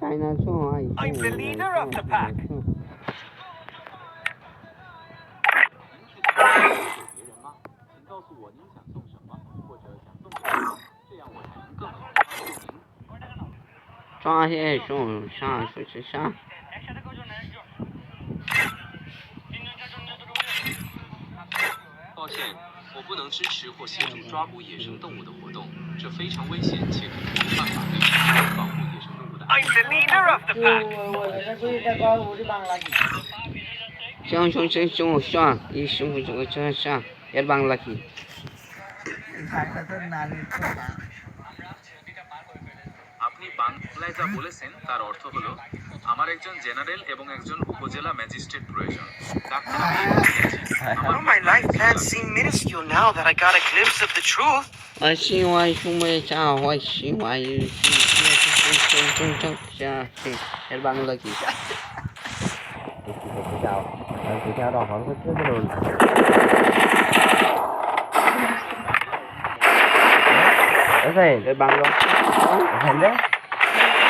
China I'm the leader of the pack. 告诉我您想送什么，或者想送什么，这样我才能更好地帮助您。抓些熊上出去上。抱歉，我不能支持或协助抓捕野生动物的活动，这非常危险且可能违反法律。保护野生动物的安全。I'm the leader of the pack. 熊熊熊熊上，一熊熊熊上，এর Bangla কি? আপনি বাংলায় যা বলেছেন তার অর্থ হলো আমার একজন জেনারেল এবং একজন উপজেলা ম্যাজিস্ট্রেট প্রয়োজন। My life plans seem minuscule now that I got a glimpse of the truth. 我喜欢熊妹家，我喜欢এর Bangla কি? এর বাংলা এখানে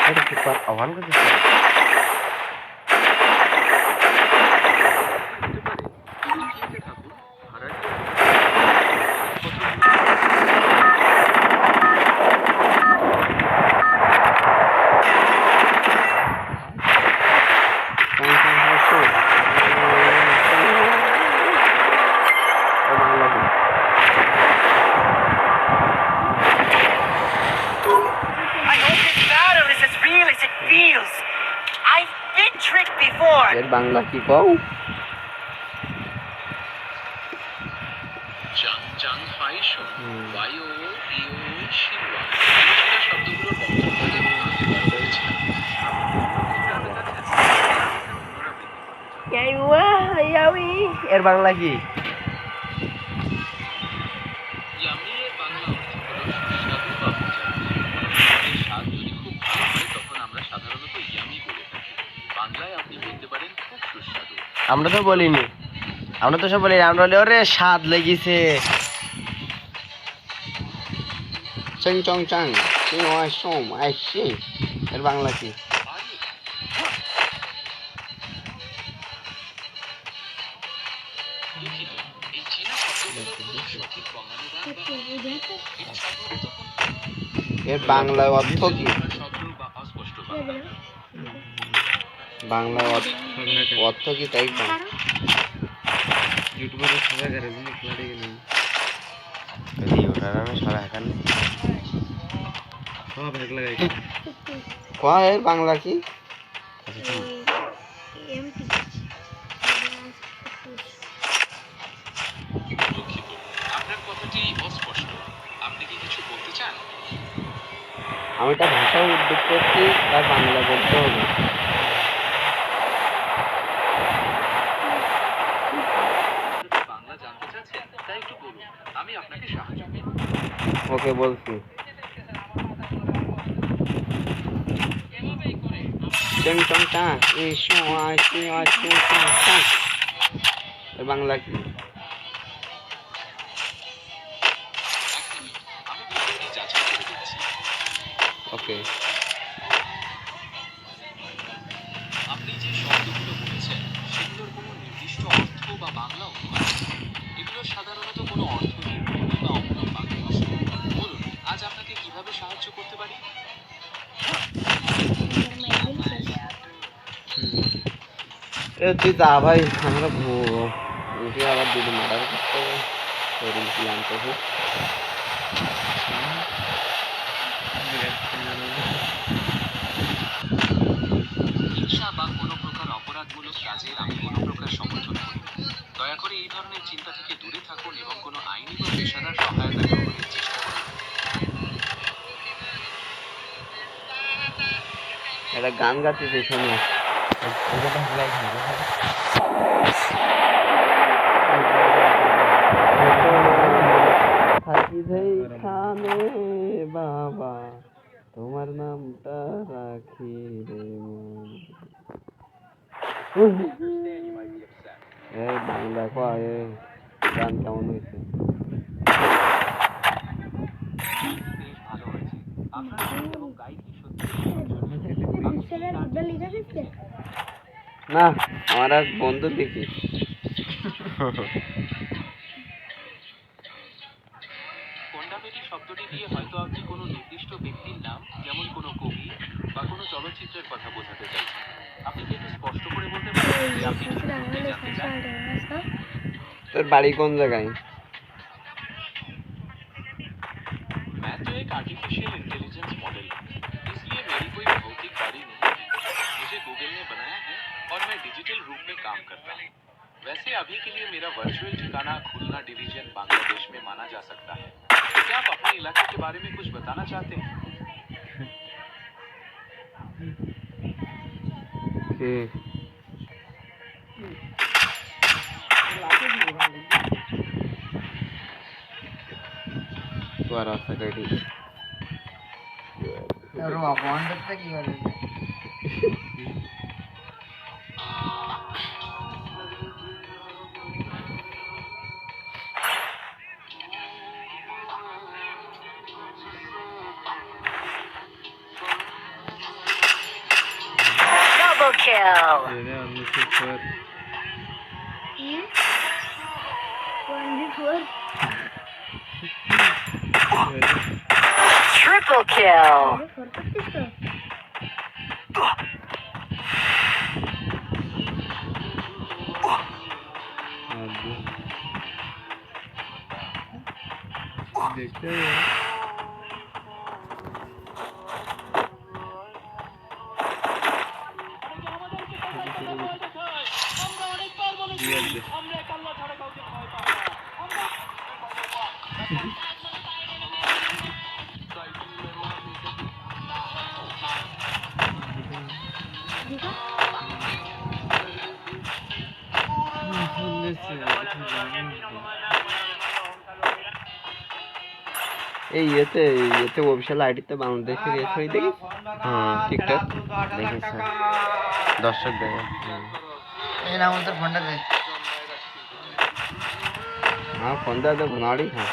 এটা কি আহ্বান করছিস? এর বাংলা কি কও? জাং জাং ফাইশো বায়ো ইও শিওয়া এই শব্দগুলোর বক্তব্যে আমি বলেছিলাম। ইয়াইওয়া ইয়াউই এর বাংলা কি? ইয়ামি এর বাংলা অর্থ হলো সুস্বাদু বা মজার। এর স্বাদ যদি খুব ভালো হয় তখন আমরা সাধারণত ইয়ামি বলে থাকি। বাংলায় আপনি বলতে পারেন খুব সুস্বাদু। আমরা তো বলিনি, আমরা তো সব বলি, আমরা বলি ওরে স্বাদ লেগেছে। চং চং চাং চিংওয়া সোম আইসি এর বাংলা কি? এর বাংলা অর্থ কি? বাংলা অর্থ কি তাই তো? ইউটিউবে সবাই করে দিন ক্লারে গেলেন এই ওটা আমি সারা হাকান সব এক লাগাই কয় এর বাংলা কি? আপনার কথাটি অস্পষ্ট, আপনি কি কিছু বলতে চান? আমি একটা ভাষা উদ্যোগ করছি, তার বাংলা বলতে হবে। বাংলা জানতে চাচ্ছেন তাই একটু বলুন, আমি আপনাকে সাহায্য করব। ওকে বলছি। চং চং টা এই সময় বাংলা কি? ওকে, আপনি যে শব্দগুলো বলেছেন সেগুলোর কোনো নির্দিষ্ট অর্থ বা বাংলা অনুবাদ এগুলো সাধারণত কোনো অর্থহীন বা অমূলক বাক্য। বলুন আজ আপনাকে কিভাবে সাহায্য করতে পারি? তুই যা ভাই, আমরা উঠে আবার দুটো মার্ডার করতে হবে, শরীর ক্লান্ত হোক। হিংসা বা কোনো প্রকার অপরাধমূলক কাজের আমি কোনো প্রকার সমর্থন করি না। দয়া করে এই ধরনের চিন্তা থেকে দূরে থাকুন এবং কোনো আইনি বা পেশাদার সহায়তা গ্রহণের চেষ্টা করুন। একটা গান গাচ্ছে শোনো। খানে বাবা তোমার নামটা রাখি রে মন। এই বাংলা কয় গান কেমন হয়েছে? ভালো হয়েছে। আপনার এবং গাইড কি সত্যি না আমার এক বন্ধু দেখি কন্ডাবেটি শব্দটি দিয়ে হয়তো আপনি কোনো নির্দিষ্ট ব্যক্তির নাম, যেমন কোনো কবি বা কোনো চলচ্চিত্রের কথা বোঝাতে চাইছেন। আপনি কি একটু স্পষ্ট করে বলতে পারেন যে আপনি ঠিক কোনটি জানতে চান? তোর বাড়ি কোন জায়গায়? मैं तो एक आर्टिफिशियल इंटेलिजेंस मॉडल हूँ, इसलिए मेरी कोई भौतिक गाड़ी नहीं है। मुझे गूगल ने बनाया है और मैं डिजिटल रूप में काम करता हूँ। वैसे अभी के लिए मेरा वर्चुअल ठिकाना खुलना डिवीजन बांग्लादेश में माना जा सकता है। क्या आप अपने इलाके के बारे में कुछ बताना चाहते हैं? Double kill. Triple kill. দেখতে এই ইয়েতে অফিসিয়াল আইডিতে বাংলাদেশের ইয়ে ছবি দেখিস? হ্যাঁ টিকটক দেখেছ? দর্শক দেখে এই নাম তোর ফোনটা দে। আমার ফোন দেওয়া দেবো নাড়ি। হ্যাঁ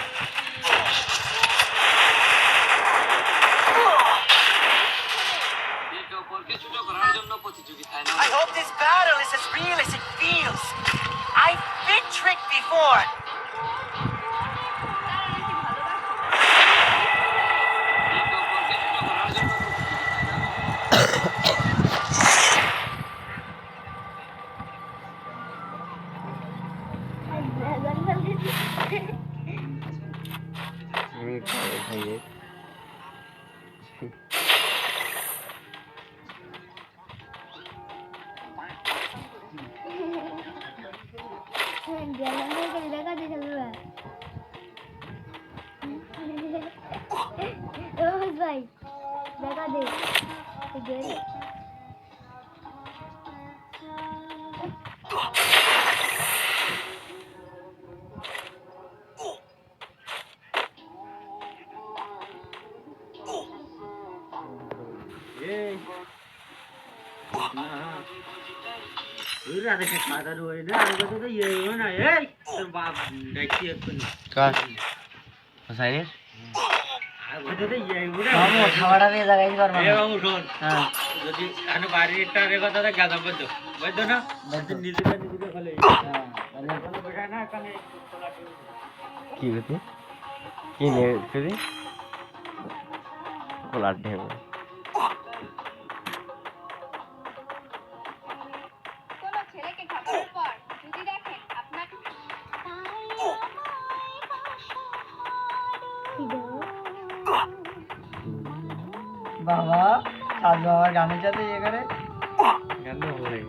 I hope this battle is as real as it feels. I've been tricked before. আমি খাইয়ে ভাই দেখা দে খাওয়াটা পেয়ে জায়গায় পারবো কি হতে কি নেবে খোলার ঢেউ কোনো ছেলেকে খাবারের পর যদি দেখেন আপনার বাবা সাজ বাবার গানের সাথে ইয়ে করে গান ভালো লাগে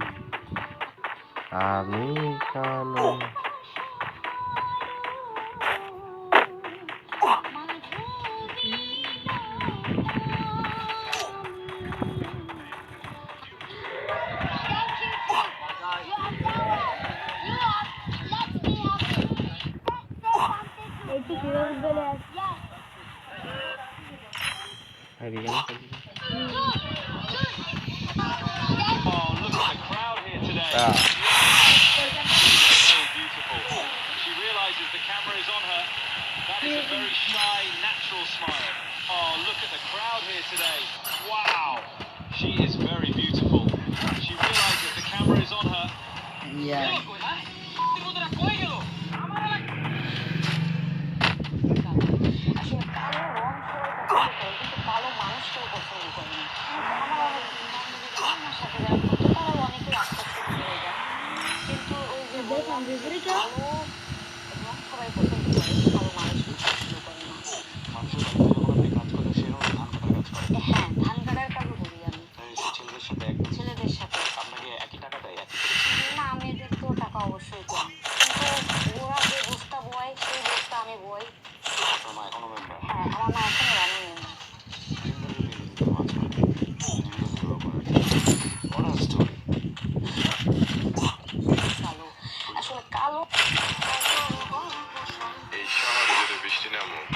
আমি কালো She realizes the camera is on her. That is a very shy, natural smile. Oh, look at the crowd here today. Wow. She is very beautiful. ইয়া আসলে কালো রং সবাই পছন্দ করে, কিন্তু কালো মানুষ কেউ পছন্দ করে না। আমার অনেক বান্ধবীরা আমার সাথে যারা করতো তারাও অনেকেই আস্তে আস্তে হয়ে যায়, কিন্তু ওই যে বললাম যে কালো রং সবাই পছন্দ করে, কালো মানুষ কেউ পছন্দ করে না। হ্যাঁ, ধান কাটার কাজও করি আমি ছেলেদের সাথে। না, মেয়েদের তো টাকা অবশ্যই কম, কিন্তু ওরা যে বস্তা বয় সেই বস্তা আমি বই। হ্যাঁ, আমার মা এখনো রানিং মেম্বার। কালো আসলে কালো এই শহরে যদি বৃষ্টি নামুক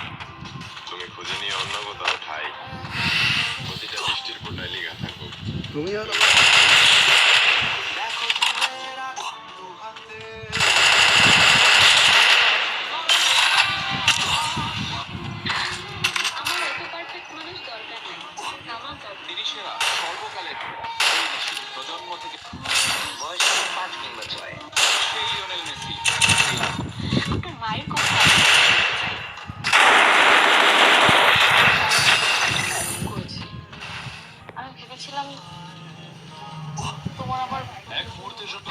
তুমি খুঁজে নিয়ে অন্য কোথাও ঠাই প্রতিটা বৃষ্টির ফোঁটায় লেখা থাকুক তুমি হলো আমার এত পারফেক্ট মানুষ দরকার নাই, আমার দরকার। তিনি সেরা সর্বকালের সেরা এই মেসি প্রজন্ম থেকে বয়স 5 কিংবা 6 সেই লিওনেল মেসি তোর মায়ের কথা করেছি। আমি ভেবেছিলাম তোমার আমার এক মুহূর্তের জন্য